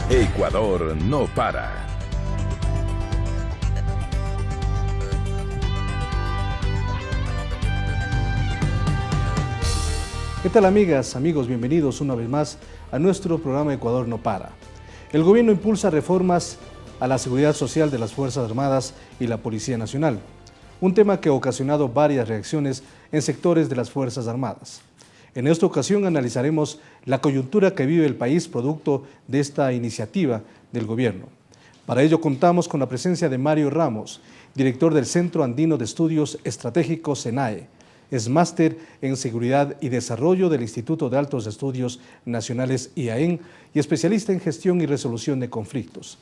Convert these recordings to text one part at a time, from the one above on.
Ecuador no para. ¿Qué tal, amigas, amigos? Bienvenidos una vez más a nuestro programa Ecuador no para. El gobierno impulsa reformas a la seguridad social de las Fuerzas Armadas y la Policía Nacional, un tema que ha ocasionado varias reacciones en sectores de las Fuerzas Armadas. En esta ocasión analizaremos la coyuntura que vive el país producto de esta iniciativa del gobierno. Para ello contamos con la presencia de Mario Ramos, director del Centro Andino de Estudios Estratégicos CENAE. Es máster en Seguridad y Desarrollo del Instituto de Altos Estudios Nacionales IAEN y especialista en Gestión y Resolución de Conflictos.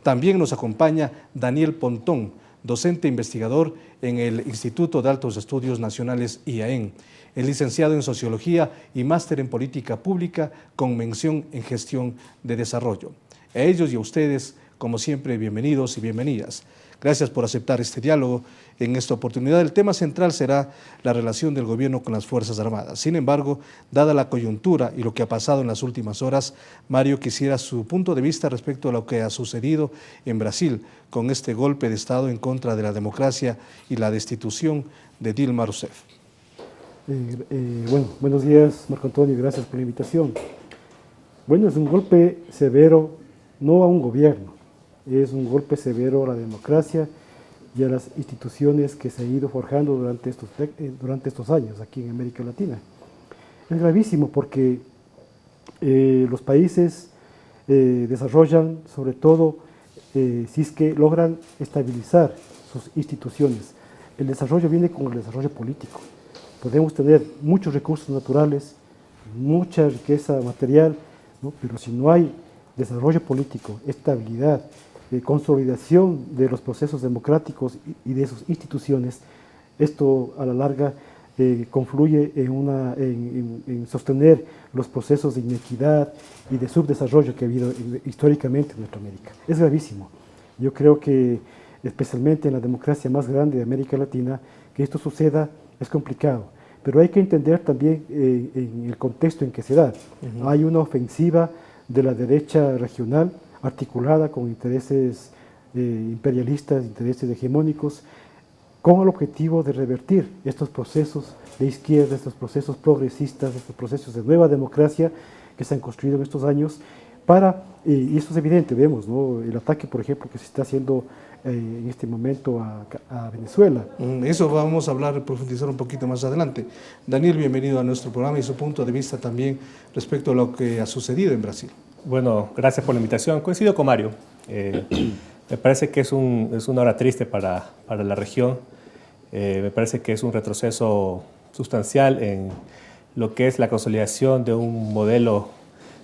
También nos acompaña Daniel Pontón, docente investigador en el Instituto de Altos Estudios Nacionales IAEN. Es licenciado en Sociología y máster en Política Pública con mención en Gestión de Desarrollo. A ellos y a ustedes, como siempre, bienvenidos y bienvenidas. Gracias por aceptar este diálogo. En esta oportunidad el tema central será la relación del gobierno con las Fuerzas Armadas. Sin embargo, dada la coyuntura y lo que ha pasado en las últimas horas, Mario quisiera su punto de vista respecto a lo que ha sucedido en Brasil con este golpe de Estado en contra de la democracia y la destitución de Dilma Rousseff. Buenos días, Marco Antonio, gracias por la invitación. Bueno, es un golpe severo, no a un gobierno, es un golpe severo a la democracia y a las instituciones que se han ido forjando durante estos años aquí en América Latina. Es gravísimo porque los países desarrollan, sobre todo si es que logran estabilizar sus instituciones. El desarrollo viene con el desarrollo político. Podemos tener muchos recursos naturales, mucha riqueza material, ¿no? Pero si no hay desarrollo político, estabilidad, consolidación de los procesos democráticos y de sus instituciones, esto a la larga confluye en sostener los procesos de inequidad y de subdesarrollo que ha habido históricamente en nuestra América. Es gravísimo. Yo creo que especialmente en la democracia más grande de América Latina, que esto suceda es complicado, pero hay que entender también en el contexto en que se da. Hay una ofensiva de la derecha regional articulada con intereses imperialistas, intereses hegemónicos, con el objetivo de revertir estos procesos de izquierda, estos procesos progresistas, estos procesos de nueva democracia que se han construido en estos años, y eso es evidente, vemos, ¿no? El ataque, por ejemplo, que se está haciendo en este momento a Venezuela. Eso vamos a hablar, profundizar un poquito más adelante. Daniel, bienvenido a nuestro programa y su punto de vista también respecto a lo que ha sucedido en Brasil. Bueno, gracias por la invitación. Coincido con Mario. Me parece que es una hora triste para la región. Me parece que es un retroceso sustancial en lo que es la consolidación de un modelo,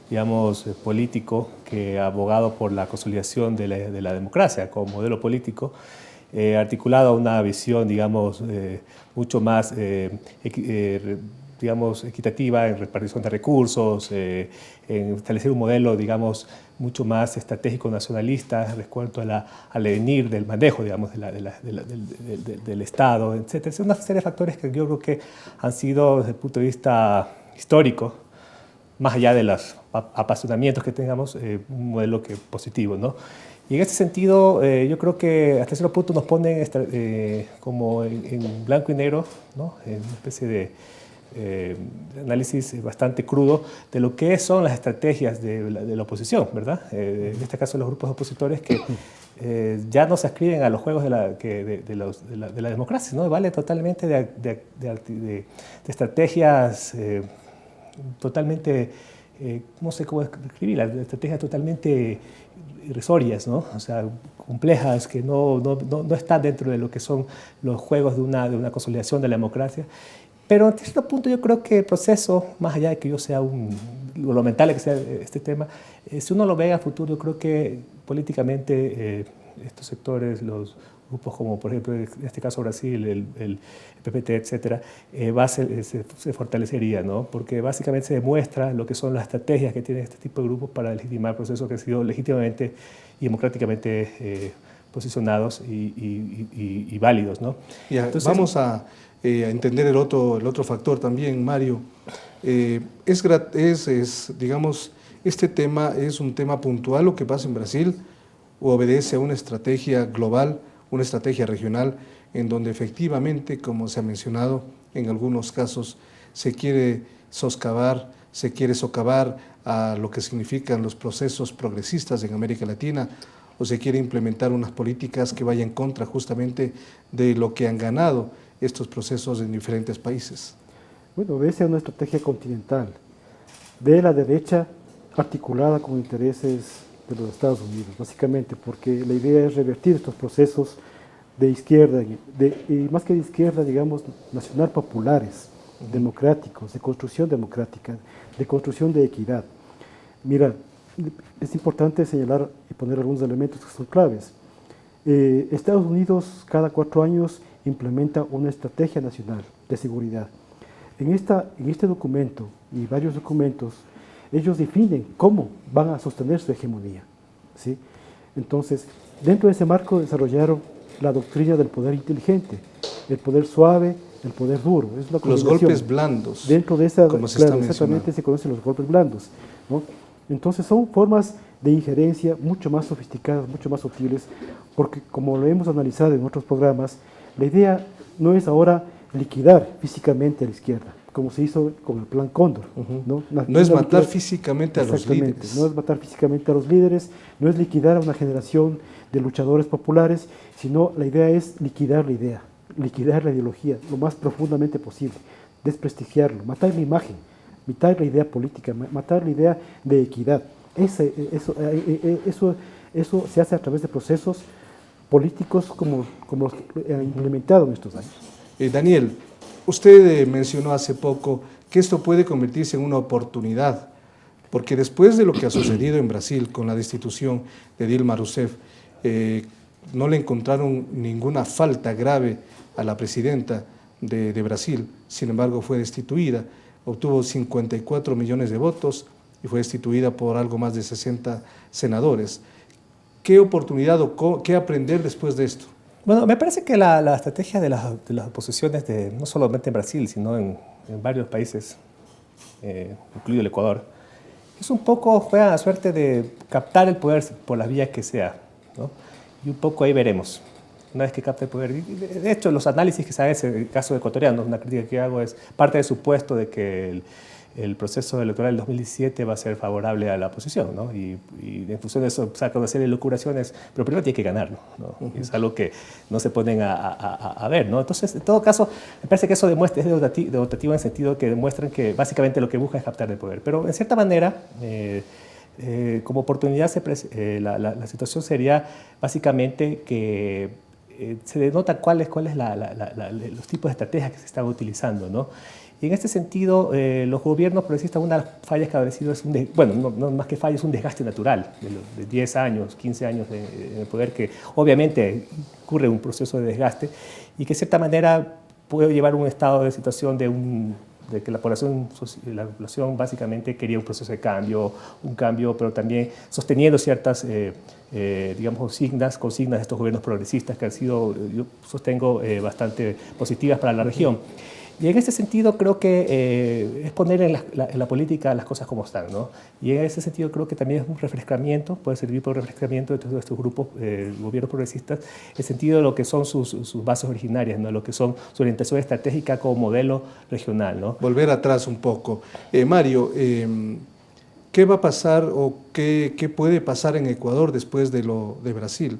digamos, político que ha abogado por la consolidación de la democracia como modelo político, articulado a una visión, digamos, mucho más digamos, equitativa en repartición de recursos, en establecer un modelo, digamos, mucho más estratégico nacionalista respecto al devenir del manejo, digamos, del Estado, etc. Es una serie de factores que yo creo que han sido, desde el punto de vista histórico, más allá de los apasionamientos que tengamos, un modelo positivo, ¿no? Y en este sentido, yo creo que hasta cierto punto nos ponen como en blanco y negro, ¿no? En una especie de análisis bastante crudo de lo que son las estrategias de la oposición, ¿verdad? En este caso los grupos opositores que ya no se adscriben a los juegos de la democracia, ¿no? Vale totalmente de estrategias totalmente, no sé cómo escribirlas, estrategias totalmente irrisorias, ¿no? O sea, complejas, que no están dentro de lo que son los juegos de una consolidación de la democracia. Pero en cierto punto yo creo que el proceso, más allá de que yo sea lo lamentable que sea este tema, si uno lo ve a futuro, yo creo que políticamente estos sectores, los grupos como, por ejemplo, en este caso Brasil, el PPT, etcétera, se fortalecería, ¿no? Porque básicamente se demuestra lo que son las estrategias que tienen este tipo de grupos para legitimar procesos que han sido legítimamente y democráticamente posicionados y válidos, ¿no? Entonces, vamos a entender el otro factor también, Mario. Digamos, este tema es un tema puntual, lo que pasa en Brasil, o obedece a una estrategia global, una estrategia regional, en donde efectivamente, como se ha mencionado, en algunos casos se quiere socavar a lo que significan los procesos progresistas en América Latina, o se quiere implementar unas políticas que vayan en contra justamente de lo que han ganado estos procesos en diferentes países. Bueno, obedece a una estrategia continental de la derecha articulada con intereses de los Estados Unidos, básicamente, porque la idea es revertir estos procesos de izquierda, y más que de izquierda, digamos, nacional populares, democráticos, de construcción democrática, de construcción de equidad. Mira, es importante señalar y poner algunos elementos que son claves. Estados Unidos cada 4 años implementa una estrategia nacional de seguridad. En este documento y varios documentos, ellos definen cómo van a sostener su hegemonía, ¿sí? Entonces, dentro de ese marco desarrollaron la doctrina del poder inteligente, el poder suave, el poder duro. Es una los golpes blandos. Dentro de esa, como se claro, está exactamente se conocen los golpes blandos, ¿no? Entonces son formas de injerencia mucho más sofisticadas, mucho más sutiles, porque como lo hemos analizado en otros programas, la idea no es ahora liquidar físicamente a la izquierda, como se hizo con el Plan Cóndor. No es matar físicamente a los líderes. No es matar físicamente a los líderes, no es liquidar a una generación de luchadores populares, sino la idea es liquidar la idea, liquidar la ideología lo más profundamente posible, desprestigiarlo, matar la imagen, matar la idea política, matar la idea de equidad. Eso se hace a través de procesos políticos como los que han implementado en estos años. Daniel, usted mencionó hace poco que esto puede convertirse en una oportunidad, porque después de lo que ha sucedido en Brasil con la destitución de Dilma Rousseff, no le encontraron ninguna falta grave a la presidenta de Brasil, sin embargo fue destituida, obtuvo 54 millones de votos y fue destituida por algo más de 60 senadores. ¿Qué oportunidad o qué aprender después de esto? Bueno, me parece que la estrategia de las oposiciones, no solamente en Brasil, sino en varios países, incluido el Ecuador, es un poco, juega la suerte de captar el poder por las vías que sea, ¿no? Y un poco ahí veremos, una vez que capte el poder. De hecho, los análisis que se hacen en el caso ecuatoriano, una crítica que hago es parte del supuesto de que el proceso electoral del 2017 va a ser favorable a la oposición, ¿no? Y en función de eso saca una serie de locuraciones, pero primero tiene que ganarlo, ¿no? Es algo que no se ponen a ver, ¿no? Entonces, en todo caso, me parece que eso demuestra, es dotativo en el sentido que demuestran que básicamente lo que busca es captar el poder. Pero en cierta manera, como oportunidad, la situación sería básicamente que se denota cuáles los tipos de estrategias que se están utilizando, ¿no? Y en este sentido, los gobiernos progresistas, una de las fallas que ha aparecido es no más que falla, es un desgaste natural de 10 años, 15 años de poder, que obviamente ocurre un proceso de desgaste y que de cierta manera puede llevar a un estado de situación de que la población básicamente quería un proceso de cambio, pero también sosteniendo ciertas, digamos, consignas de estos gobiernos progresistas que han sido, yo sostengo, bastante positivas para la región. Y en ese sentido creo que es poner en la política las cosas como están, ¿no? Y en ese sentido creo que también es un refrescamiento, puede servir por refrescamiento de todos estos grupos, gobiernos progresistas, en el sentido de lo que son sus bases originarias, ¿no? Lo que son su orientación estratégica como modelo regional, ¿no? Volver atrás un poco. Mario, ¿qué va a pasar o qué puede pasar en Ecuador después de lo de Brasil?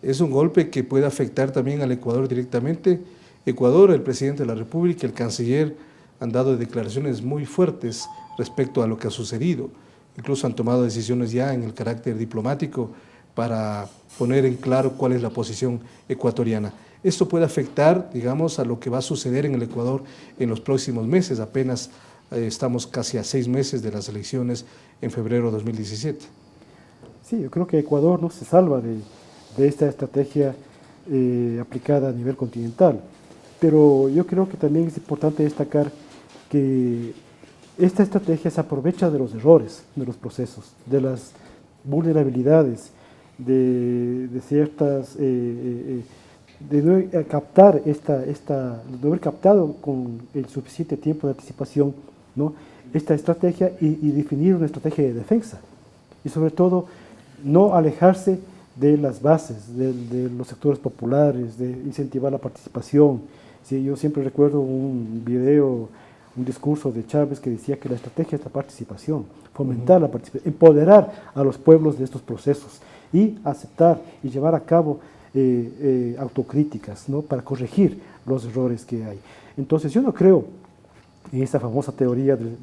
¿Es un golpe que puede afectar también al Ecuador directamente? Ecuador, el presidente de la República, el canciller, han dado declaraciones muy fuertes respecto a lo que ha sucedido. Incluso han tomado decisiones ya en el carácter diplomático para poner en claro cuál es la posición ecuatoriana. Esto puede afectar, digamos, a lo que va a suceder en el Ecuador en los próximos meses. Apenas estamos casi a 6 meses de las elecciones en febrero de 2017. Sí, yo creo que Ecuador no se salva de esta estrategia aplicada a nivel continental. Pero yo creo que también es importante destacar que esta estrategia se aprovecha de los errores de los procesos, de las vulnerabilidades, de ciertas, de no captar de haber captado con el suficiente tiempo de anticipación, ¿no?, esta estrategia y definir una estrategia de defensa. Y sobre todo, no alejarse de las bases, de los sectores populares, de incentivar la participación. Sí, yo siempre recuerdo un video, un discurso de Chávez que decía que la estrategia es la participación, fomentar la participación, empoderar a los pueblos de estos procesos y aceptar y llevar a cabo autocríticas, ¿no?, para corregir los errores que hay. Entonces yo no creo en esa famosa teoría ¿cómo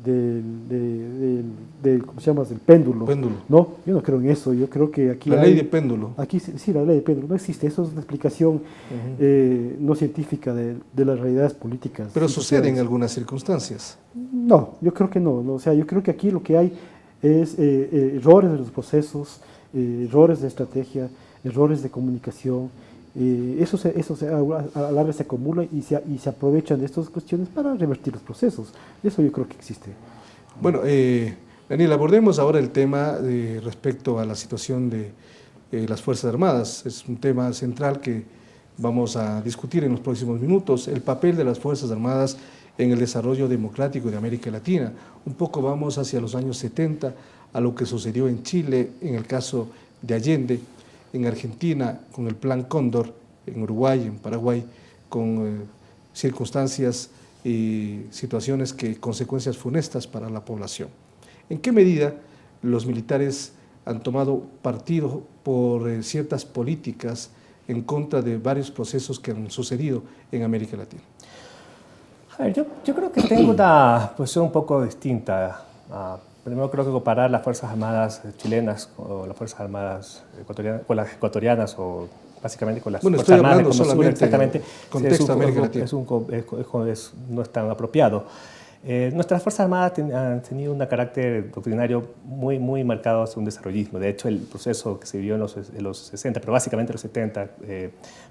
se llama?, del péndulo. No, yo no creo en eso. Yo creo que aquí la ley de péndulo. Aquí sí, la ley de péndulo no existe. Eso es una explicación no científica de las realidades políticas. Pero sucede en algunas circunstancias. No, yo creo que no. O sea, yo creo que aquí lo que hay es errores de los procesos, errores de estrategia, errores de comunicación. Eso a la larga se acumula y se aprovechan de estas cuestiones para revertir los procesos. Eso yo creo que existe. Bueno, Daniel, abordemos ahora el tema respecto a la situación de las Fuerzas Armadas. Es un tema central que vamos a discutir en los próximos minutos, el papel de las Fuerzas Armadas en el desarrollo democrático de América Latina. Un poco vamos hacia los años 70, a lo que sucedió en Chile, en el caso de Allende, en Argentina con el Plan Cóndor, en Uruguay, en Paraguay, con circunstancias y situaciones consecuencias funestas para la población. ¿En qué medida los militares han tomado partido por ciertas políticas en contra de varios procesos que han sucedido en América Latina? A ver, yo creo que tengo una posición un poco distinta. Primero creo que comparar las Fuerzas Armadas chilenas o las Fuerzas Armadas ecuatorianas, con las ecuatorianas o básicamente con las Fuerzas Armadas de Conocimiento, exactamente, contexto de América Latina. No es tan apropiado. Nuestras Fuerzas Armadas han tenido un carácter doctrinario muy marcado hacia un desarrollismo. De hecho, el proceso que se vivió en los 60, pero básicamente en los 70,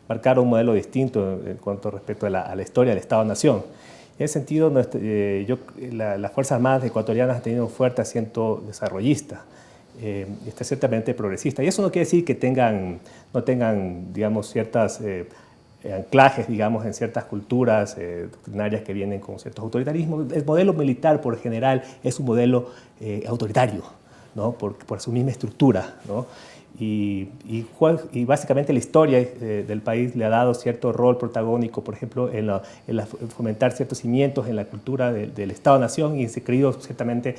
marcaron un modelo distinto en cuanto respecto a la historia del Estado-Nación. En ese sentido, las Fuerzas Armadas ecuatorianas han tenido un fuerte asiento desarrollista, está ciertamente progresista. Y eso no quiere decir que no tengan, digamos, ciertos anclajes, digamos, en ciertas culturas doctrinarias que vienen con ciertos autoritarismos. El modelo militar, por general, es un modelo autoritario, ¿no?, por su misma estructura, ¿no? Y básicamente la historia del país le ha dado cierto rol protagónico, por ejemplo, en fomentar ciertos cimientos en la cultura del Estado-Nación, y se ha creído ciertamente,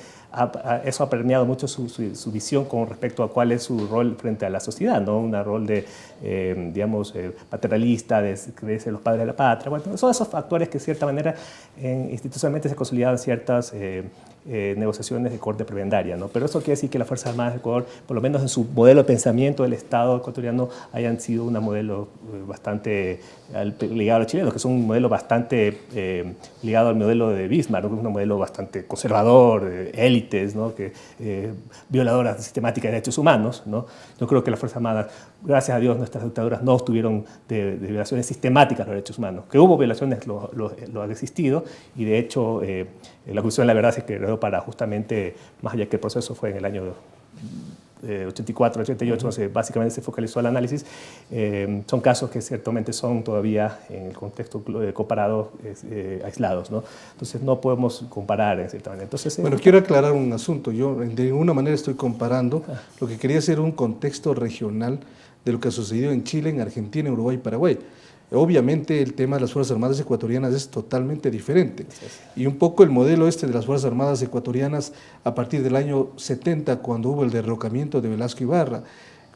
eso ha permeado mucho su visión con respecto a cuál es su rol frente a la sociedad, ¿no? Un rol digamos, paternalista, de creerse los padres de la patria. Bueno, son esos factores que de cierta manera institucionalmente se consolidaban ciertas negociaciones de corte prebendaria, ¿no? Pero eso quiere decir que las Fuerzas Armadas de Ecuador, por lo menos en su modelo de pensamiento del Estado ecuatoriano, hayan sido un modelo bastante ligado a los chilenos, que son un modelo bastante ligado al modelo de Bismarck, ¿no?, un modelo bastante conservador, élites, ¿no?, violadoras sistemáticas de derechos humanos, ¿no? Yo creo que las Fuerzas Armadas, gracias a Dios, nuestras dictaduras no estuvieron de violaciones sistemáticas de los derechos humanos. Que hubo violaciones, lo han existido, y de hecho la Comisión de la Verdad se creó para justamente, más allá que el proceso fue en el año 84, 88, básicamente se focalizó el análisis. Son casos que ciertamente son todavía, en el contexto comparado, aislados, ¿no? Entonces no podemos comparar en cierta manera. Entonces, bueno, quiero aclarar un asunto. Yo de ninguna manera estoy comparando. Lo que quería hacer un contexto regional de lo que ha sucedido en Chile, en Argentina, en Uruguay y Paraguay. Obviamente el tema de las Fuerzas Armadas ecuatorianas es totalmente diferente. Y un poco el modelo de las Fuerzas Armadas ecuatorianas a partir del año 70, cuando hubo el derrocamiento de Velasco Ibarra,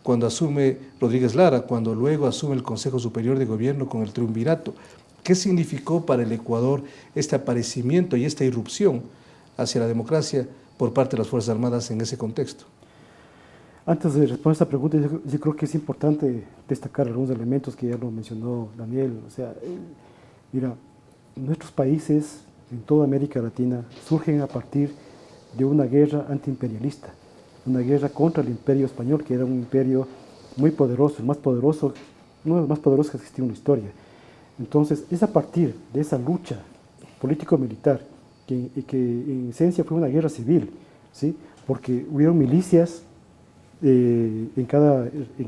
cuando asume Rodríguez Lara, cuando luego asume el Consejo Superior de Gobierno con el triunvirato. ¿Qué significó para el Ecuador este aparecimiento y esta irrupción hacia la democracia por parte de las Fuerzas Armadas en ese contexto? Antes de responder a esta pregunta, yo creo que es importante destacar algunos elementos que ya lo mencionó Daniel. O sea, mira, nuestros países en toda América Latina surgen a partir de una guerra antiimperialista, una guerra contra el imperio español, que era un imperio muy poderoso, el más poderoso uno de los más poderosos que ha existido en la historia. Entonces, es a partir de esa lucha político-militar, que en esencia fue una guerra civil, ¿sí? Porque hubieron milicias en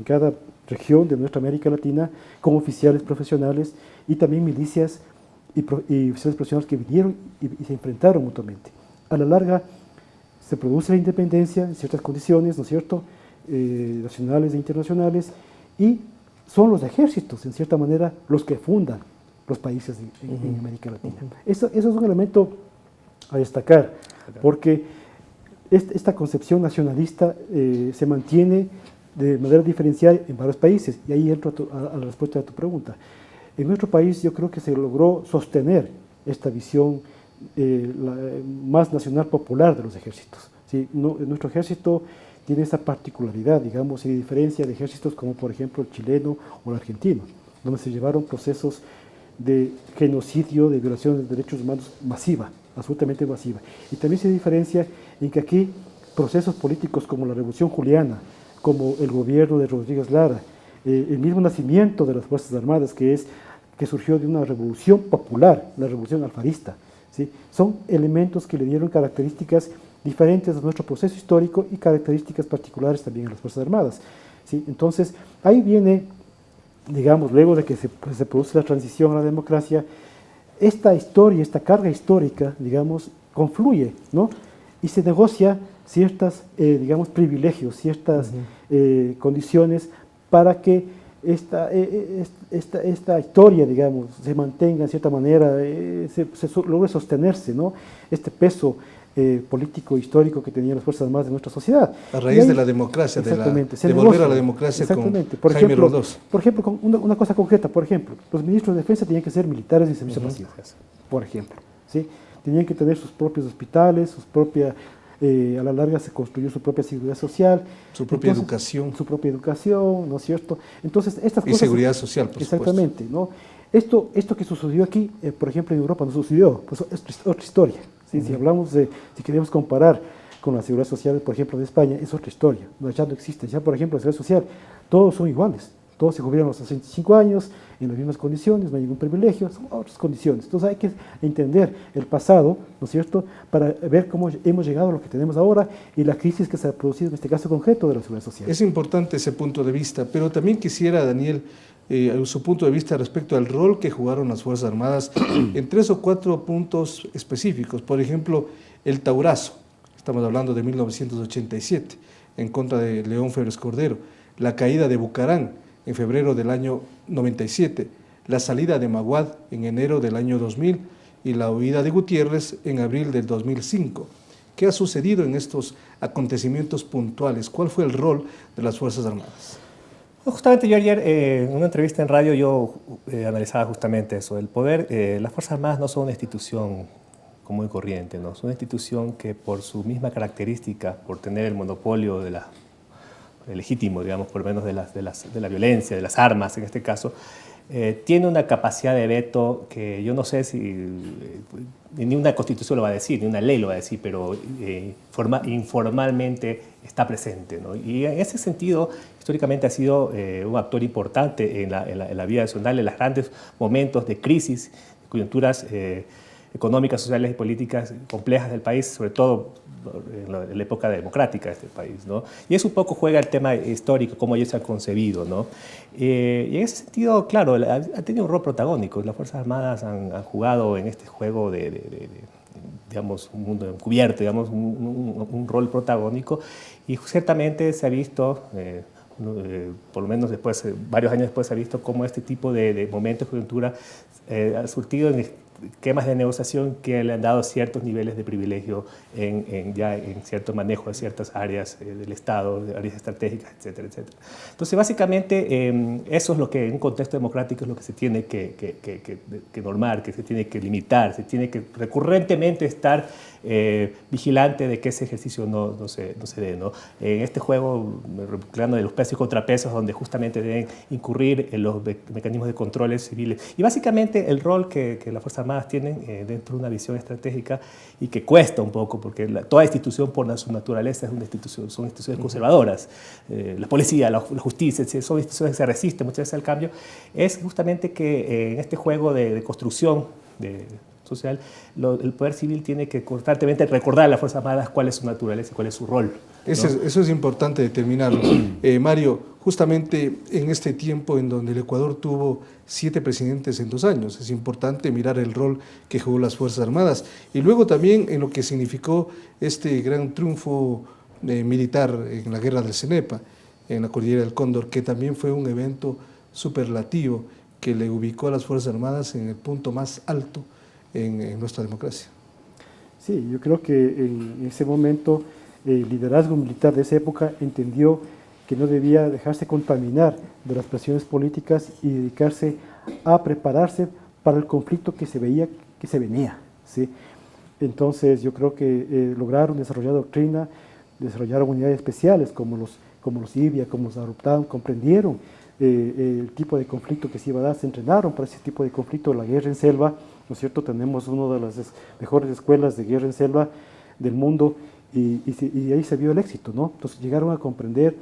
cada región de nuestra América Latina, con oficiales profesionales, y también milicias y oficiales profesionales que vinieron y se enfrentaron mutuamente. A la larga se produce la independencia en ciertas condiciones, ¿no es cierto?, nacionales e internacionales, y son los ejércitos, en cierta manera, los que fundan los países en América Latina. Eso es un elemento a destacar, porque esta concepción nacionalista se mantiene de manera diferenciada en varios países, y ahí entro a la respuesta de tu pregunta. En nuestro país yo creo que se logró sostener esta visión más nacional popular de los ejércitos, ¿sí? Nuestro ejército tiene esa particularidad, digamos, y diferencia de ejércitos como por ejemplo el chileno o el argentino, donde se llevaron procesos de genocidio, de violación de derechos humanos masiva, absolutamente masiva. Y también se diferencia en que aquí procesos políticos como la Revolución Juliana, como el gobierno de Rodríguez Lara, el mismo nacimiento de las Fuerzas Armadas, que surgió de una revolución popular, la revolución alfarista, ¿sí? Son elementos que le dieron características diferentes a nuestro proceso histórico y características particulares también a las Fuerzas Armadas, ¿sí? Entonces, ahí viene, digamos, luego de que se produce la transición a la democracia, esta historia, esta carga histórica, digamos, confluye, ¿no? Y se negocia ciertas, digamos, privilegios, ciertas condiciones para que esta historia, digamos, se mantenga en cierta manera, logre sostenerse, ¿no? Este peso político histórico que tenían las Fuerzas Armadas de nuestra sociedad. A raíz de la democracia, de volver a la democracia con Jaime Roldós. Por ejemplo, con una cosa concreta, por ejemplo, los ministros de defensa tenían que ser militares en servicio pasivo, por ejemplo, ¿sí? Tenían que tener sus propios hospitales, a la larga se construyó su propia seguridad social. Su propia educación. Su propia educación, ¿no es cierto? Entonces, estas cosas... Y seguridad social, por exactamente, supuesto. ¿No? Esto que sucedió aquí, por ejemplo, en Europa no sucedió, pues es otra historia. ¿Sí? Si hablamos si queremos comparar con la seguridad social, por ejemplo, de España, es otra historia. Ya no existe. Ya, por ejemplo, la seguridad social, todos son iguales. Todos se gobiernan a los 65 años, en las mismas condiciones, no hay ningún privilegio, son otras condiciones. Entonces hay que entender el pasado, ¿no es cierto?, para ver cómo hemos llegado a lo que tenemos ahora y la crisis que se ha producido en este caso concreto de la seguridad social. Es importante ese punto de vista, pero también quisiera, Daniel, su punto de vista respecto al rol que jugaron las Fuerzas Armadas en 3 o 4 puntos específicos. Por ejemplo, el Taurazo, estamos hablando de 1987, en contra de León Febres Cordero, la caída de Bucarán en febrero del año 97, la salida de Maguad en enero del año 2000 y la huida de Gutiérrez en abril del 2005. ¿Qué ha sucedido en estos acontecimientos puntuales? ¿Cuál fue el rol de las Fuerzas Armadas? Justamente yo ayer en una entrevista en radio yo analizaba justamente eso, el poder. Las Fuerzas Armadas no son una institución común y corriente, ¿no? Son una institución que por su misma característica, por tener el monopolio de legítimo, digamos, por lo menos de la violencia, de las armas en este caso, tiene una capacidad de veto que yo no sé si ni una constitución lo va a decir, ni una ley lo va a decir, pero informalmente está presente, ¿no? Y en ese sentido, históricamente ha sido un actor importante en la vida nacional, en los grandes momentos de crisis, coyunturas económicas, sociales y políticas complejas del país, sobre todo en la época democrática de este país, ¿no? Y eso un poco juega el tema histórico, cómo ellos se han concebido, ¿no? Y en ese sentido, claro, ha tenido un rol protagónico. Las Fuerzas Armadas han jugado en este juego digamos, un mundo encubierto, digamos, un rol protagónico, y ciertamente se ha visto, por lo menos varios años después, se ha visto cómo este tipo de momentos de coyuntura ha surtido en esquemas de negociación que le han dado ciertos niveles de privilegio ya en cierto manejo de ciertas áreas del Estado, de áreas estratégicas, etcétera, etcétera. Entonces, básicamente, eso es lo que en un contexto democrático es lo que se tiene que normar, que se tiene que limitar, se tiene que recurrentemente estar vigilante de que ese ejercicio no se dé, ¿no? En este juego, recreando de los pesos y contrapesos, donde justamente deben incurrir en los mecanismos de controles civiles. Y básicamente el rol que las Fuerzas Armadas tienen dentro de una visión estratégica y que cuesta un poco, porque toda institución por su naturaleza es son instituciones conservadoras. La policía, la justicia, son instituciones que se resisten muchas veces al cambio. Es justamente que en este juego de construcción social, el poder civil tiene que constantemente recordar a las Fuerzas Armadas cuál es su naturaleza y cuál es su rol, ¿no? Eso es importante determinarlo. Mario, justamente en este tiempo en donde el Ecuador tuvo 7 presidentes en 2 años, es importante mirar el rol que jugó las Fuerzas Armadas y luego también en lo que significó este gran triunfo militar en la guerra del Cenepa, en la Cordillera del Cóndor, que también fue un evento superlativo que le ubicó a las Fuerzas Armadas en el punto más alto en nuestra democracia. Sí, yo creo que en ese momento el liderazgo militar de esa época entendió que no debía dejarse contaminar de las presiones políticas y dedicarse a prepararse para el conflicto que se veía que se venía, ¿sí? Entonces yo creo que lograron desarrollar doctrina, desarrollaron unidades especiales como los IBIA, como los ARUPTAN, comprendieron el tipo de conflicto que se iba a dar, se entrenaron para ese tipo de conflicto. La guerra en selva, ¿no es cierto? Tenemos una de las mejores escuelas de guerra en selva del mundo y ahí se vio el éxito, ¿no? Entonces llegaron a comprender,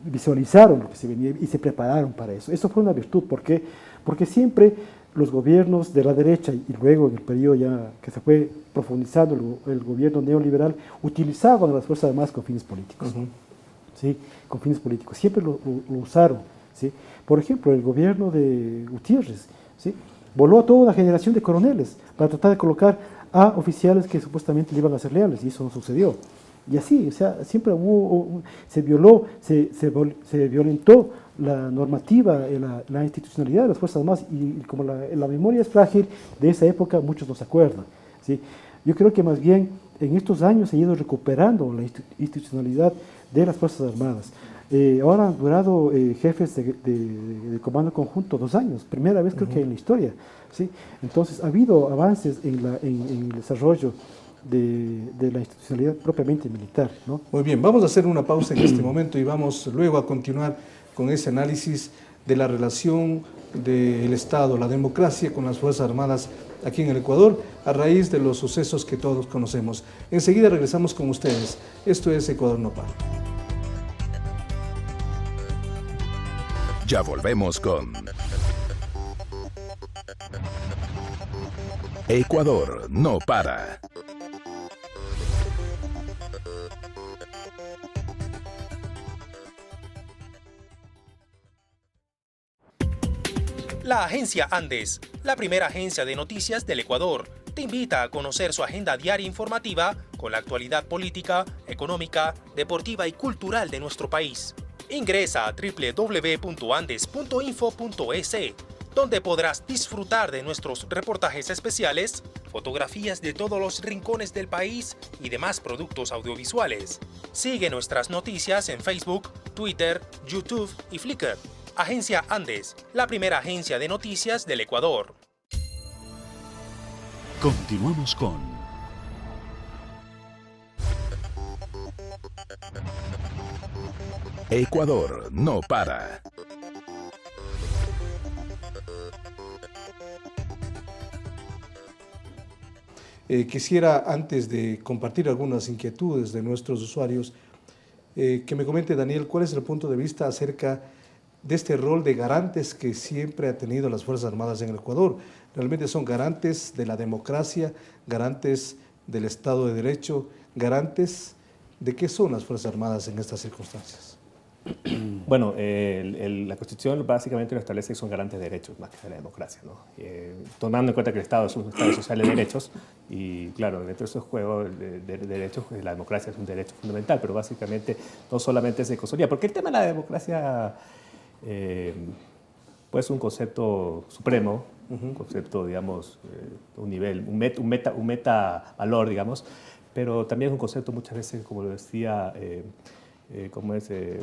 visualizaron lo que se venía y se prepararon para eso. Eso fue una virtud, ¿por qué? Porque siempre los gobiernos de la derecha y luego en el periodo ya que se fue profundizando el gobierno neoliberal utilizaban a las Fuerzas Armadas con fines políticos. ¿Sí? Con fines políticos, siempre lo usaron, ¿sí? Por ejemplo, el gobierno de Gutiérrez, ¿sí? Voló a toda una generación de coroneles para tratar de colocar a oficiales que supuestamente le iban a ser leales, y eso no sucedió. Y así, o sea, siempre se violó, se violentó la normativa, la institucionalidad de las Fuerzas Armadas, y como la memoria es frágil de esa época, muchos no se acuerdan, ¿sí? Yo creo que más bien en estos años se ha ido recuperando la institucionalidad de las Fuerzas Armadas. Ahora han durado jefes de comando conjunto 2 años, primera vez creo que en la historia, ¿sí? Entonces ha habido avances en el desarrollo de la institucionalidad propiamente militar, ¿no? Muy bien, vamos a hacer una pausa en este momento y vamos luego a continuar con ese análisis de la relación del Estado, la democracia con las Fuerzas Armadas aquí en el Ecuador, a raíz de los sucesos que todos conocemos. Enseguida regresamos con ustedes. Esto es Ecuador no para. Ya volvemos con Ecuador no para. La agencia Andes, la primera agencia de noticias del Ecuador, te invita a conocer su agenda diaria informativa con la actualidad política, económica, deportiva y cultural de nuestro país. Ingresa a www.andes.info.es, donde podrás disfrutar de nuestros reportajes especiales, fotografías de todos los rincones del país y demás productos audiovisuales. Sigue nuestras noticias en Facebook, Twitter, YouTube y Flickr. Agencia Andes, la primera agencia de noticias del Ecuador. Continuamos con Ecuador no para. Quisiera, antes de compartir algunas inquietudes de nuestros usuarios, que me comente, Daniel, cuál es el punto de vista acerca de este rol de garantes que siempre ha tenido las Fuerzas Armadas en el Ecuador. Realmente son garantes de la democracia, garantes del Estado de Derecho, garantes de qué son las Fuerzas Armadas en estas circunstancias. Bueno, la Constitución básicamente lo establece que son garantes de derechos más que de la democracia, ¿no? Tomando en cuenta que el Estado es un Estado social de derechos y, claro, dentro de esos juegos de derechos, la democracia es un derecho fundamental, pero básicamente no solamente se consolida, porque el tema de la democracia pues un concepto supremo, un concepto, digamos, un nivel, un meta valor, digamos, pero también es un concepto muchas veces, como lo decía, ¿cómo es? Se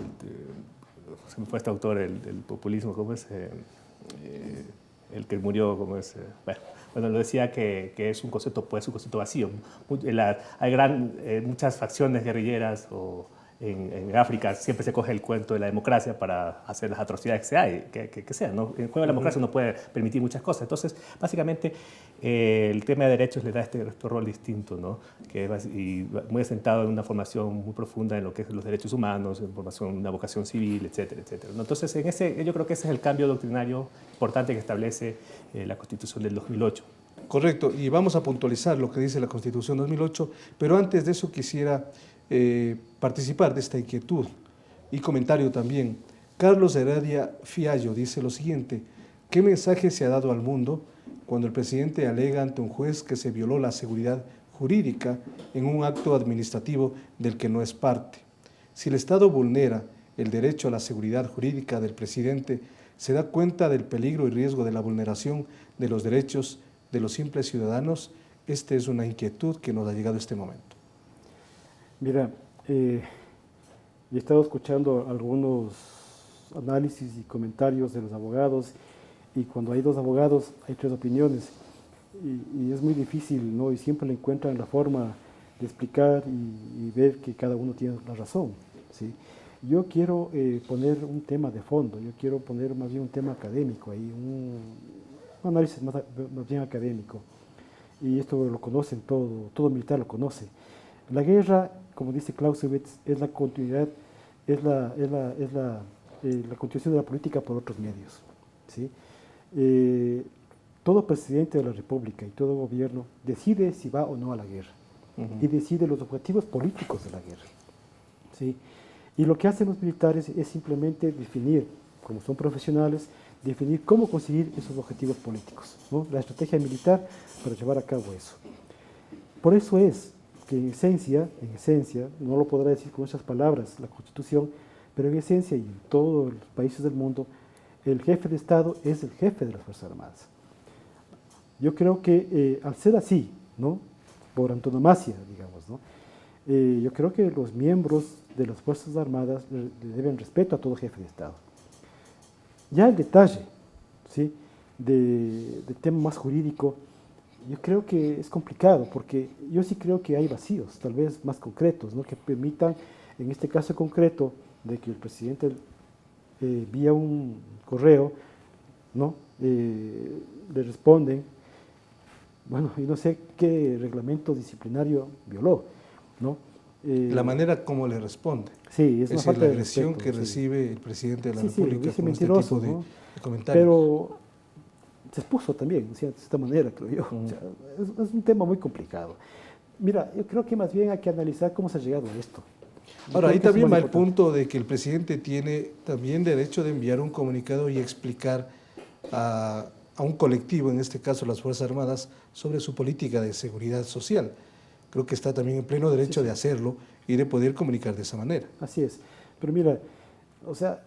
me fue este autor, el populismo, ¿cómo es? El que murió, ¿cómo es? Bueno, bueno, lo decía que es un concepto, puede ser un concepto vacío. Hay muchas facciones guerrilleras en África, siempre se coge el cuento de la democracia para hacer las atrocidades que sean, ¿no? En el juego de la democracia no puede permitir muchas cosas. Entonces, básicamente, el tema de derechos le da este rol distinto, ¿no? Y muy asentado en una formación muy profunda en lo que es los derechos humanos, en formación, una vocación civil, etcétera, etcétera, ¿no? Entonces, yo creo que ese es el cambio doctrinario importante que establece la Constitución del 2008. Correcto, y vamos a puntualizar lo que dice la Constitución 2008, pero antes de eso quisiera participar de esta inquietud y comentario también. Carlos Heredia Fiallo dice lo siguiente: ¿qué mensaje se ha dado al mundo cuando el presidente alega ante un juez que se violó la seguridad jurídica en un acto administrativo del que no es parte? Si el Estado vulnera el derecho a la seguridad jurídica del presidente, ¿se da cuenta del peligro y riesgo de la vulneración de los derechos de los simples ciudadanos? Esta es una inquietud que nos ha llegado a este momento. Mira, he estado escuchando algunos análisis y comentarios de los abogados, y cuando hay dos abogados hay tres opiniones, y es muy difícil, ¿no? Y siempre le encuentran la forma de explicar y ver que cada uno tiene la razón, ¿sí? Yo quiero poner un tema de fondo, yo quiero poner más bien un tema académico ahí, un análisis más bien académico, y esto lo conocen todo militar lo conoce. La guerra, como dice Clausewitz, es la continuidad, es la continuación de la política por otros medios, ¿sí? Todo presidente de la República y todo gobierno decide si va o no a la guerra, y decide los objetivos políticos de la guerra, ¿sí? Y lo que hacen los militares es simplemente definir, como son profesionales, definir cómo conseguir esos objetivos políticos, ¿no? La estrategia militar para llevar a cabo eso. Por eso es que en esencia, no lo podrá decir con esas palabras la Constitución, pero en esencia y en todos los países del mundo, el jefe de Estado es el jefe de las Fuerzas Armadas. Yo creo que al ser así, ¿no? Por antonomasia, digamos, ¿no? Yo creo que los miembros de las Fuerzas Armadas le deben respeto a todo jefe de Estado. Ya el detalle, ¿sí? de tema más jurídico, yo creo que es complicado, porque yo sí creo que hay vacíos, tal vez más concretos, ¿no? Que permitan, en este caso concreto, de que el presidente vía un correo, ¿no? Le responden, bueno, y no sé qué reglamento disciplinario violó, ¿no? La manera como le responde. Sí, es una falta la de agresión respeto, que sí. recibe el presidente de la Sí, República dice con mentiroso, este tipo ¿no? de comentarios. Pero se expuso también, o sea, de esta manera, creo yo. O sea, es un tema muy complicado. Mira, yo creo que más bien hay que analizar cómo se ha llegado a esto. Ahora, ahí también va el punto de que el presidente tiene también derecho de enviar un comunicado y explicar a un colectivo, en este caso las Fuerzas Armadas, sobre su política de seguridad social. Creo que está también en pleno derecho de hacerlo y de poder comunicar de esa manera. Así es. Pero mira, o sea,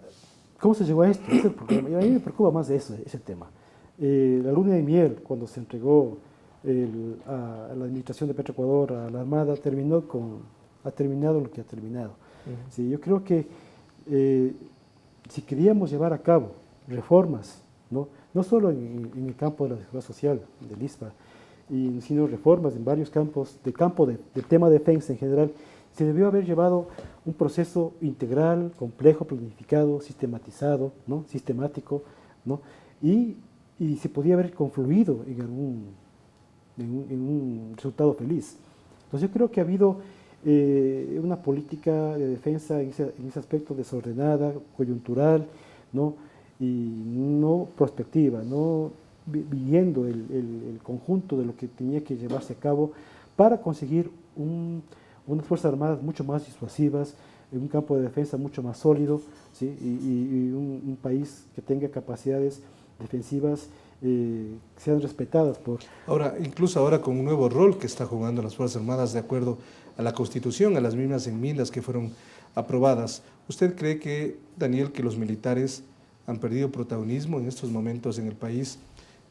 ¿cómo se llegó a esto? Ese es el problema. Y a mí me preocupa más de eso, ese tema. La luna de miel, cuando se entregó a la administración de Petroecuador, a la Armada, ha terminado lo que ha terminado. Sí, yo creo que si queríamos llevar a cabo reformas, no solo en el campo de la seguridad social, del ISPA, sino reformas en varios campos, del tema de defensa en general, se debió haber llevado un proceso integral, complejo, planificado, sistematizado, ¿no? Sistemático, ¿no? Y se podía haber confluido en un resultado feliz. Entonces yo creo que ha habido una política de defensa en ese aspecto desordenada, coyuntural, ¿no? Y no prospectiva, no viendo el conjunto de lo que tenía que llevarse a cabo para conseguir unas Fuerzas Armadas mucho más disuasivas, un campo de defensa mucho más sólido, ¿sí? y un país que tenga capacidades defensivas que sean respetadas por... Ahora, incluso ahora con un nuevo rol que está jugando las Fuerzas Armadas de acuerdo a la Constitución, a las mismas enmiendas que fueron aprobadas, ¿usted cree que, Daniel, que los militares han perdido protagonismo en estos momentos en el país,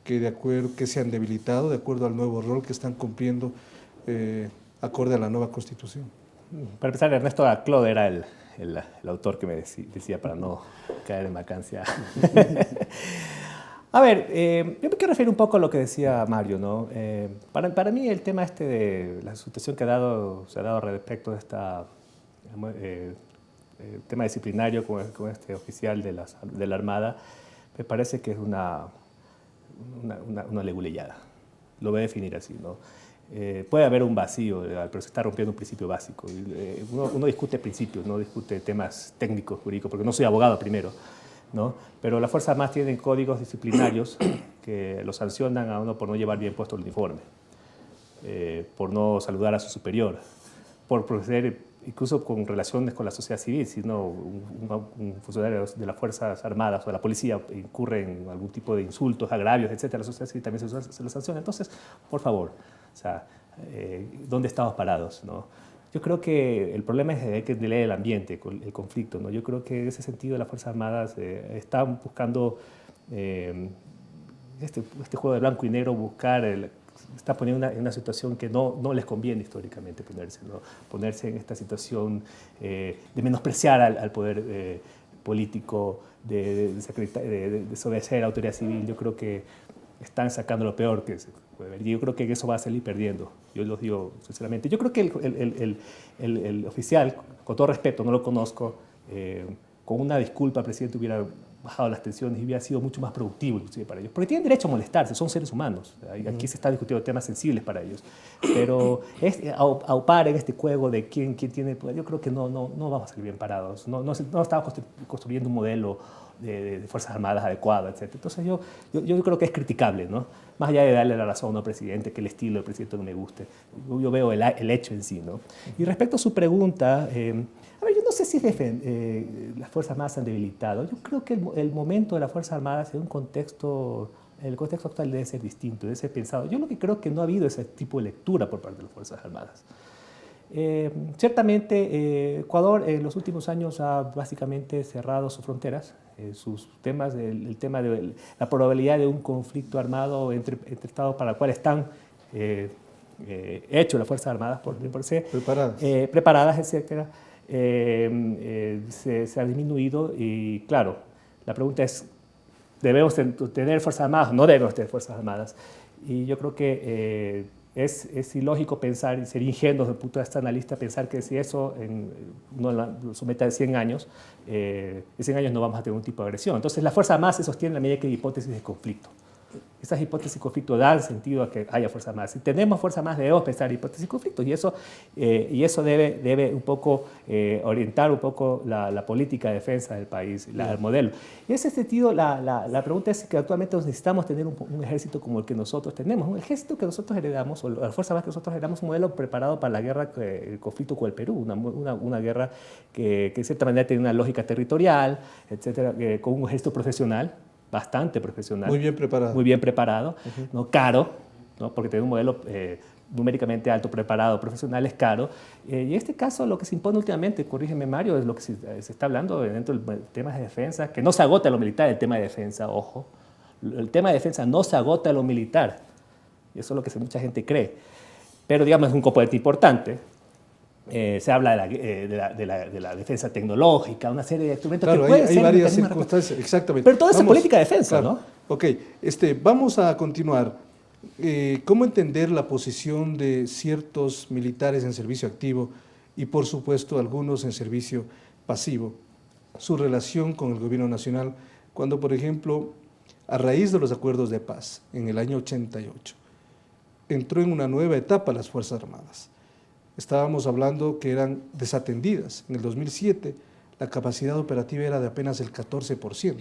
que se han debilitado de acuerdo al nuevo rol que están cumpliendo acorde a la nueva Constitución? Para empezar, Ernesto Aclod era el autor que me decía para no caer en vacancia. A ver, yo me quiero referir un poco a lo que decía Mario, ¿no? Para mí el tema de la situación que se ha dado respecto de esta tema disciplinario con este oficial de la Armada, me parece que es una leguleyada. Lo voy a definir así, ¿no? Puede haber un vacío, pero se está rompiendo un principio básico. Uno discute principios, no discute temas técnicos, jurídicos, porque no soy abogado primero, ¿no? Pero las Fuerzas Armadas tienen códigos disciplinarios que lo sancionan a uno por no llevar bien puesto el uniforme, por no saludar a su superior, por proceder incluso con relaciones con la sociedad civil. Si un funcionario de las Fuerzas Armadas o de la policía incurre en algún tipo de insultos, agravios, etc., la sociedad civil también se lo sanciona. Entonces, por favor, o sea, ¿dónde estamos parados, no? Yo creo que el problema es que hay que leer el ambiente, el conflicto, ¿no? Yo creo que en ese sentido las Fuerzas Armadas están buscando este juego de blanco y negro, está poniendo en una situación que no les conviene históricamente ponerse, ¿no? Ponerse en esta situación de menospreciar al poder político, de desobedecer a la autoridad civil. Yo creo que están sacando lo peor que se puede ver. Y yo creo que eso va a salir perdiendo. Yo lo digo sinceramente. Yo creo que el oficial, con todo respeto, no lo conozco, con una disculpa al presidente hubiera bajado las tensiones y hubiera sido mucho más productivo inclusive para ellos. Porque tienen derecho a molestarse, son seres humanos. Aquí se están discutiendo temas sensibles para ellos. Pero aupar en este juego de quién tiene poder, yo creo que no vamos a salir bien parados. No estamos construyendo un modelo de Fuerzas Armadas adecuado, etc. Entonces yo creo que es criticable, ¿no? Más allá de darle la razón al presidente, que el estilo del presidente no me guste. Yo veo el hecho en sí, ¿no? Y respecto a su pregunta, a ver, yo no sé si las Fuerzas Armadas se han debilitado. Yo creo que el momento de las Fuerzas Armadas en el contexto actual debe ser distinto, debe ser pensado. Yo lo que creo que no ha habido ese tipo de lectura por parte de las Fuerzas Armadas. Ciertamente, Ecuador en los últimos años ha básicamente cerrado sus fronteras, sus temas, el tema de la probabilidad de un conflicto armado entre Estados para el cual están hechos las Fuerzas Armadas por sí, preparadas, etcétera, se ha disminuido. Y claro, la pregunta es, ¿debemos tener Fuerzas Armadas o no debemos tener Fuerzas Armadas? Y yo creo que es ilógico pensar, y sería ingenuo desde el punto de vista analista, pensar que si eso uno lo somete a 100 años, en 100 años no vamos a tener un tipo de agresión. Entonces, las Fuerzas Armadas se sostienen a medida que hay hipótesis de conflicto. Esas hipótesis de conflicto dan sentido a que haya Fuerzas Armadas. Si tenemos Fuerzas Armadas, debemos pensar en hipótesis de conflicto, y eso debe un poco orientar un poco la política de defensa del país, el modelo. Y en ese sentido, la pregunta es que actualmente necesitamos tener un ejército como el que nosotros tenemos. Un ejército que nosotros heredamos, o las Fuerzas Armadas que nosotros heredamos, un modelo preparado para la guerra, el conflicto con el Perú, una guerra que de cierta manera tiene una lógica territorial, etcétera, con un ejército profesional, bastante profesional. Muy bien preparado. Muy bien preparado, ¿no? Caro, ¿no? Porque tener un modelo numéricamente alto, preparado, profesional, es caro. Y en este caso lo que se impone últimamente, corrígeme Mario, es lo que se está hablando dentro del tema de defensa, que no se agota lo militar, el tema de defensa, ojo. El tema de defensa no se agota lo militar. Y eso es lo que mucha gente cree. Pero digamos es un componente importante. Se habla de la defensa tecnológica, una serie de instrumentos que pueden ser... Hay varias circunstancias, exactamente. Pero todo eso es política de defensa, claro, ¿no? Ok, vamos a continuar. ¿Cómo entender la posición de ciertos militares en servicio activo y, por supuesto, algunos en servicio pasivo? Su relación con el gobierno nacional, cuando, por ejemplo, a raíz de los acuerdos de paz, en el año 88, entró en una nueva etapa las Fuerzas Armadas. Estábamos hablando que eran desatendidas. En el 2007 la capacidad operativa era de apenas el 14%.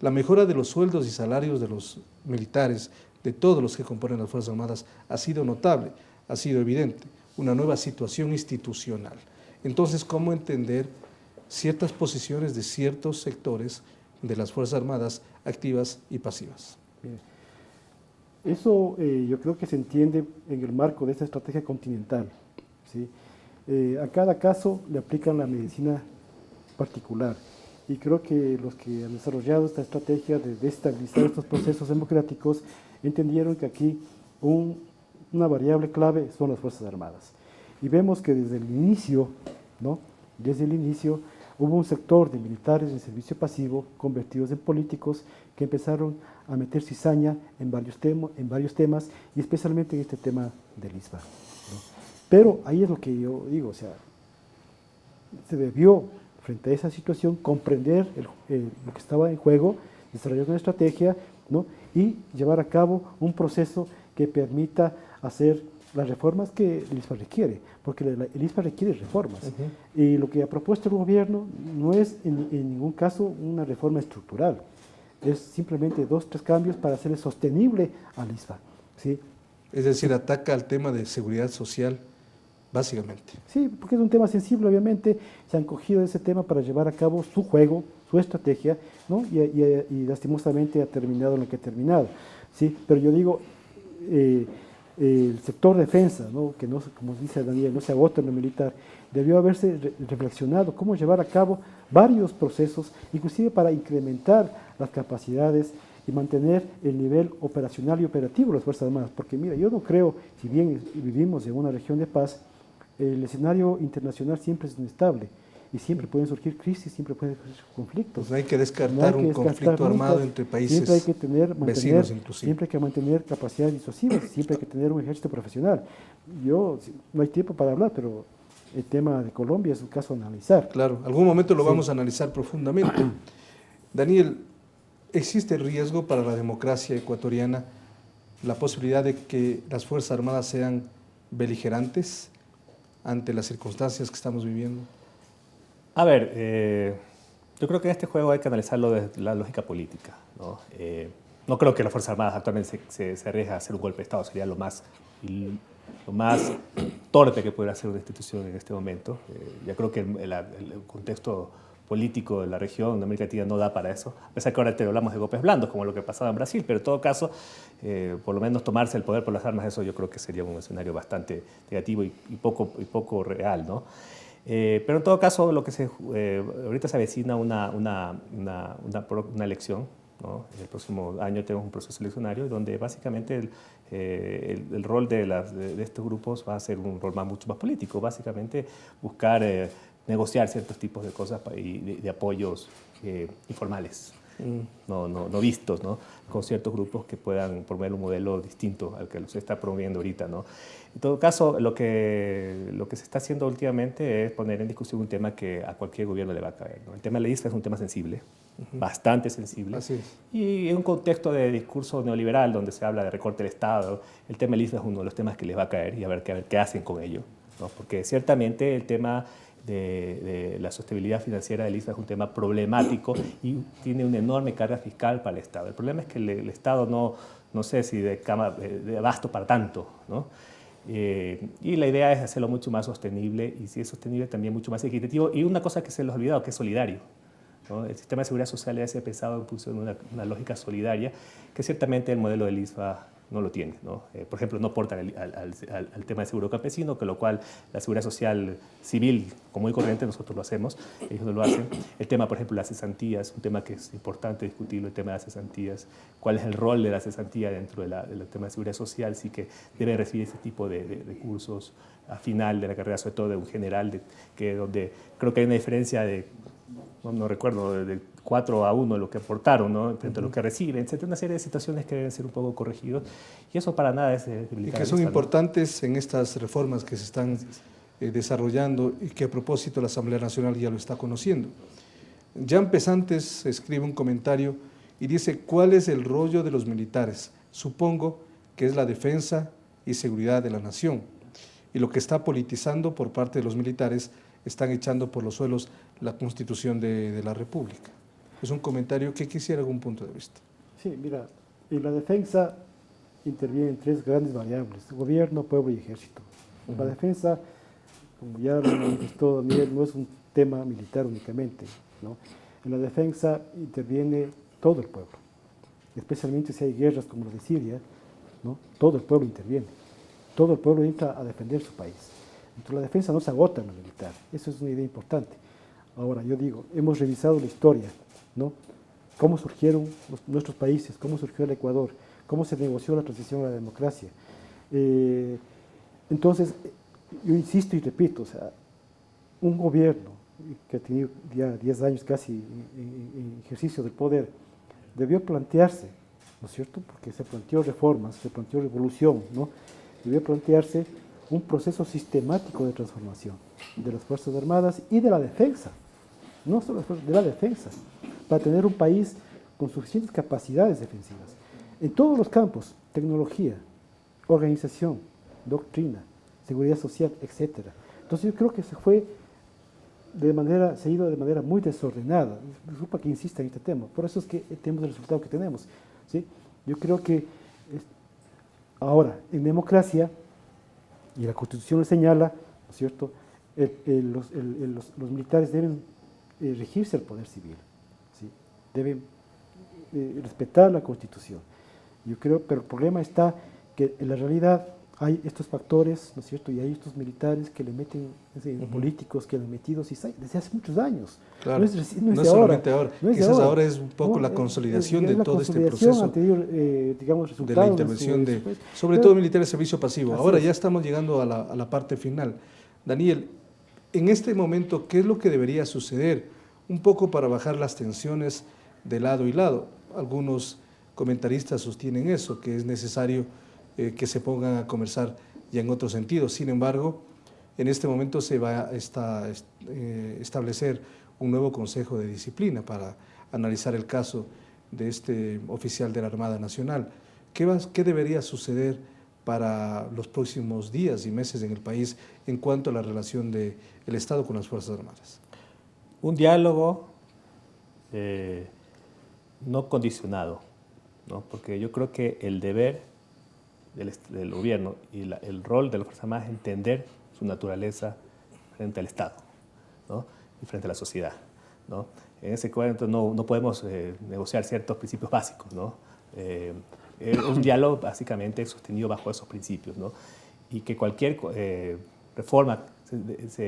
La mejora de los sueldos y salarios de los militares, de todos los que componen las Fuerzas Armadas, ha sido notable, ha sido evidente, una nueva situación institucional. Entonces, ¿cómo entender ciertas posiciones de ciertos sectores de las Fuerzas Armadas activas y pasivas? Bien. Eso yo creo que se entiende en el marco de esta estrategia continental, ¿sí? A cada caso le aplican la medicina particular, y creo que los que han desarrollado esta estrategia de estabilizar estos procesos democráticos entendieron que aquí una variable clave son las Fuerzas Armadas. Y vemos que desde el inicio, ¿no? Desde el inicio hubo un sector de militares en servicio pasivo convertidos en políticos que empezaron a meter cizaña en varios temas y especialmente en este tema del ISBA, ¿no? Pero ahí es lo que yo digo, o sea, se debió, frente a esa situación, comprender lo que estaba en juego, desarrollar una estrategia, ¿no? Y llevar a cabo un proceso que permita hacer las reformas que el ISPA requiere, porque el ISPA requiere reformas. Y lo que ha propuesto el gobierno no es en ningún caso una reforma estructural, es simplemente 2 o 3 cambios para hacerle sostenible al ISPA, ¿sí? Es decir, ataca al tema de seguridad social, básicamente. Sí, porque es un tema sensible, obviamente, se han cogido ese tema para llevar a cabo su juego, su estrategia, ¿no? Y lastimosamente ha terminado en lo que ha terminado, ¿sí? Pero yo digo, el sector defensa, ¿no? Que no, como dice Daniel, no se agota en lo militar, debió haberse reflexionado cómo llevar a cabo varios procesos, inclusive para incrementar las capacidades y mantener el nivel operacional y operativo de las Fuerzas Armadas, porque mira, yo no creo, si bien vivimos en una región de paz, el escenario internacional siempre es inestable y siempre pueden surgir crisis, siempre pueden surgir conflictos. Pues no hay que descartar un conflicto armado entre países siempre hay que vecinos inclusive. Siempre hay que mantener capacidades disuasivas, siempre hay que tener un ejército profesional. No hay tiempo para hablar, pero el tema de Colombia es un caso a analizar. Claro, algún momento lo vamos a analizar profundamente. Daniel, ¿existe riesgo para la democracia ecuatoriana la posibilidad de que las Fuerzas Armadas sean beligerantes ante las circunstancias que estamos viviendo? A ver, yo creo que en este juego hay que analizarlo desde la lógica política, ¿no? No creo que las Fuerzas Armadas actualmente se arriesgue a hacer un golpe de Estado, sería lo más torpe que pudiera hacer una institución en este momento. Ya creo que el contexto político de la región de América Latina no da para eso, a pesar que ahora te hablamos de golpes blandos, como lo que pasaba en Brasil, pero en todo caso, por lo menos tomarse el poder por las armas, eso yo creo que sería un escenario bastante negativo y poco real, ¿no? Pero en todo caso, ahorita se avecina una elección, ¿no? El próximo año tenemos un proceso eleccionario donde básicamente el rol de estos grupos va a ser un rol mucho más político, básicamente buscar negociar ciertos tipos de cosas y de apoyos informales, no vistos, ¿no? Con ciertos grupos que puedan promover un modelo distinto al que se está promoviendo ahorita, ¿no? En todo caso, lo que se está haciendo últimamente es poner en discusión un tema que a cualquier gobierno le va a caer, ¿no? El tema de la isla es un tema sensible, bastante sensible. Así es. Y en un contexto de discurso neoliberal donde se habla de recorte del Estado, el tema de la isla es uno de los temas que les va a caer y a ver qué hacen con ello, ¿no? Porque ciertamente el tema de la sostenibilidad financiera del ISBA es un tema problemático y tiene una enorme carga fiscal para el Estado. El problema es que el Estado no sé si de abasto para tanto, ¿no? Y la idea es hacerlo mucho más sostenible y si es sostenible también mucho más equitativo. Y una cosa que se les ha olvidado, que es solidario, ¿no? El sistema de seguridad social debe ser pensado en función de una lógica solidaria, que ciertamente el modelo del ISBA no lo tiene, ¿no? Por ejemplo, no aportan al tema de seguro campesino, con lo cual la seguridad social civil, común y corriente, nosotros lo hacemos, ellos no lo hacen. El tema, por ejemplo, las cesantías, un tema que es importante discutirlo, el tema de las cesantías, cuál es el rol de la cesantía dentro del tema de seguridad social, sí que debe recibir ese tipo de cursos a final de la carrera, sobre todo de un general, donde creo que hay una diferencia no recuerdo, de 4-1 lo que aportaron, ¿no? Frente a lo que reciben, etc. Una serie de situaciones que deben ser un poco corregidos y eso para nada es y que son importantes en estas reformas que se están desarrollando y que a propósito la Asamblea Nacional ya lo está conociendo. Jan Pesantes escribe un comentario y dice: ¿cuál es el rollo de los militares? Supongo que es la defensa y seguridad de la nación y lo que está politizando por parte de los militares están echando por los suelos la Constitución de la República. Es un comentario que quisiera algún punto de vista. Sí, mira, en la defensa intervienen 3 grandes variables: gobierno, pueblo y ejército. La defensa, como ya lo manifestó Daniel, no es un tema militar únicamente, ¿no? En la defensa interviene todo el pueblo, especialmente si hay guerras como la de Siria, ¿no? Todo el pueblo interviene, todo el pueblo entra a defender su país. Entonces la defensa no se agota en lo militar, eso es una idea importante. Ahora, yo digo, hemos revisado la historia, ¿no? Cómo surgieron nuestros países, cómo surgió el Ecuador, cómo se negoció la transición a la democracia. Entonces, yo insisto y repito, o sea, un gobierno que ha tenido ya 10 años casi en ejercicio del poder, debió plantearse, ¿no es cierto?, porque se planteó reformas, se planteó revolución, ¿no?, debió plantearse un proceso sistemático de transformación de las Fuerzas Armadas y de la defensa, no solo de la defensa, para tener un país con suficientes capacidades defensivas, en todos los campos, tecnología, organización, doctrina, seguridad social, etc. Entonces yo creo que se ha ido de manera muy desordenada. Disculpa que insista en este tema, por eso es que tenemos el resultado que tenemos, ¿sí? Yo creo que ahora, en democracia, y la Constitución lo señala, ¿no es cierto?, los militares deben regirse al poder civil, ¿sí?, deben respetar la Constitución. Yo creo, pero el problema está que en la realidad hay estos factores, ¿no es cierto?, y hay estos militares que le meten, políticos que le han metido desde hace muchos años. Claro. No es solamente ahora. Quizás ahora es un poco No, la consolidación de la todo este consolidación proceso anterior, digamos, de la intervención sobre todo militares de servicio pasivo. Ahora ya estamos llegando a la parte final. Daniel, en este momento, ¿qué es lo que debería suceder? Un poco para bajar las tensiones de lado y lado. Algunos comentaristas sostienen eso, que es necesario que se pongan a conversar ya en otro sentido. Sin embargo, en este momento se va a establecer un nuevo Consejo de Disciplina para analizar el caso de este oficial de la Armada Nacional. ¿Qué debería suceder para los próximos días y meses en el país en cuanto a la relación del Estado con las Fuerzas Armadas? Un diálogo no condicionado, ¿no? Porque yo creo que el deber del gobierno y el rol de las Fuerzas Armadas es entender su naturaleza frente al Estado, ¿no?, y frente a la sociedad, ¿no? En ese cuadro no podemos negociar ciertos principios básicos, ¿no? Un diálogo básicamente sostenido bajo esos principios, ¿no? Y que cualquier reforma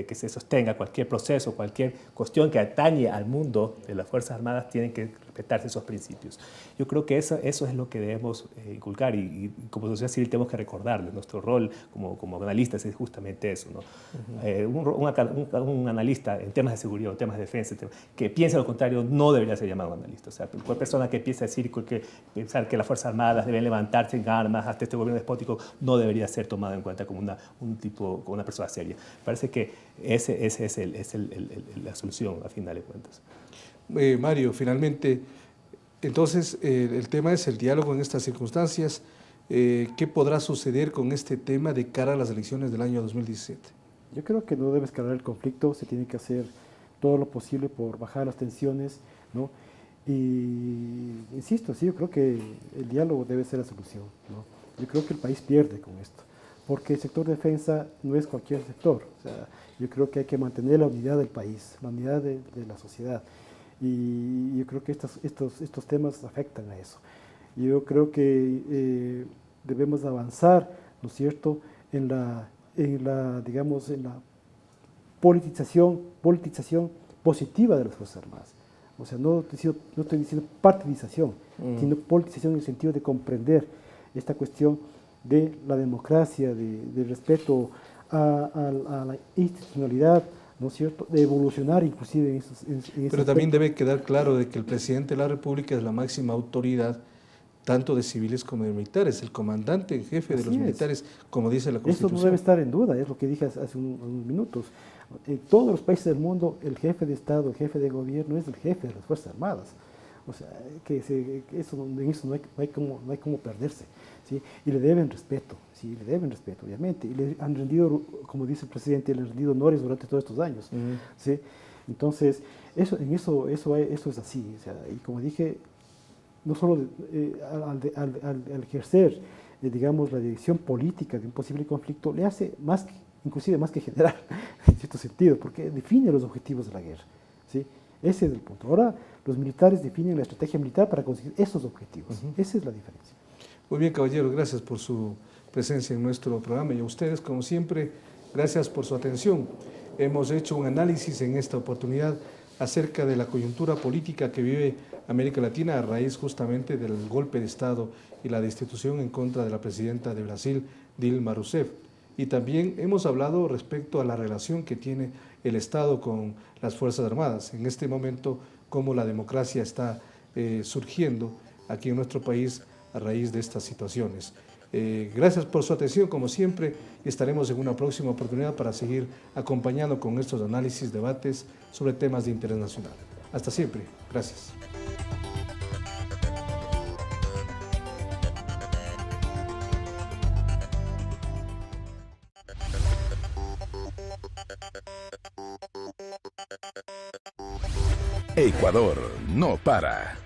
que se sostenga, cualquier proceso, cualquier cuestión que atañe al mundo de las Fuerzas Armadas, tienen que respetarse esos principios. Yo creo que eso es lo que debemos inculcar y como sociedad civil tenemos que recordarles. Nuestro rol como analistas es justamente eso, ¿no? Un analista en temas de seguridad, en temas de defensa, que piensa lo contrario, no debería ser llamado analista. O sea, cualquier persona que piensa pensar que las Fuerzas Armadas deben levantarse en armas hasta este gobierno despótico no debería ser tomado en cuenta como una persona seria. Parece que esa es la solución, a final de cuentas. Mario, finalmente, entonces el tema es el diálogo en estas circunstancias. ¿Qué podrá suceder con este tema de cara a las elecciones del año 2017? Yo creo que no debe escalar el conflicto, se tiene que hacer todo lo posible por bajar las tensiones, ¿no? Y insisto, sí, yo creo que el diálogo debe ser la solución, ¿no? Yo creo que el país pierde con esto, porque el sector de defensa no es cualquier sector. O sea, yo creo que hay que mantener la unidad del país, la unidad de la sociedad. Y yo creo que estos temas afectan a eso. Yo creo que debemos avanzar, ¿no es cierto?, en la politización positiva de las Fuerzas Armadas. O sea, no estoy diciendo partidización, sino politización en el sentido de comprender esta cuestión de la democracia, de respeto a la institucionalidad, ¿no es cierto?, de evolucionar inclusive en esos Pero también debe quedar claro de que el presidente de la República es la máxima autoridad tanto de civiles como de militares, el comandante en jefe de los militares, como dice la Constitución. Eso no debe estar en duda, es lo que dije hace unos minutos. En todos los países del mundo, el jefe de Estado, el jefe de gobierno es el jefe de las Fuerzas Armadas. O sea, en eso no hay como perderse, ¿sí? Y le deben respeto, ¿sí? Le deben respeto, obviamente. Y le han rendido, como dice el presidente, le han rendido honores durante todos estos años, ¿sí? Entonces, eso es así. O sea, y como dije, no solo al ejercer, digamos, la dirección política de un posible conflicto, le hace inclusive más que generar, en cierto sentido, porque define los objetivos de la guerra, ¿sí? Ese es el punto. Ahora los militares definen la estrategia militar para conseguir esos objetivos. Esa es la diferencia. Muy bien, caballero, gracias por su presencia en nuestro programa y a ustedes, como siempre, gracias por su atención. Hemos hecho un análisis en esta oportunidad acerca de la coyuntura política que vive América Latina a raíz justamente del golpe de Estado y la destitución en contra de la presidenta de Brasil, Dilma Rousseff. y también hemos hablado respecto a la relación que tiene el Estado con las Fuerzas Armadas. En este momento, cómo la democracia está surgiendo aquí en nuestro país a raíz de estas situaciones. Gracias por su atención, como siempre, y estaremos en una próxima oportunidad para seguir acompañando con estos análisis, debates sobre temas de interés nacional. Hasta siempre. Gracias. Ecuador no para.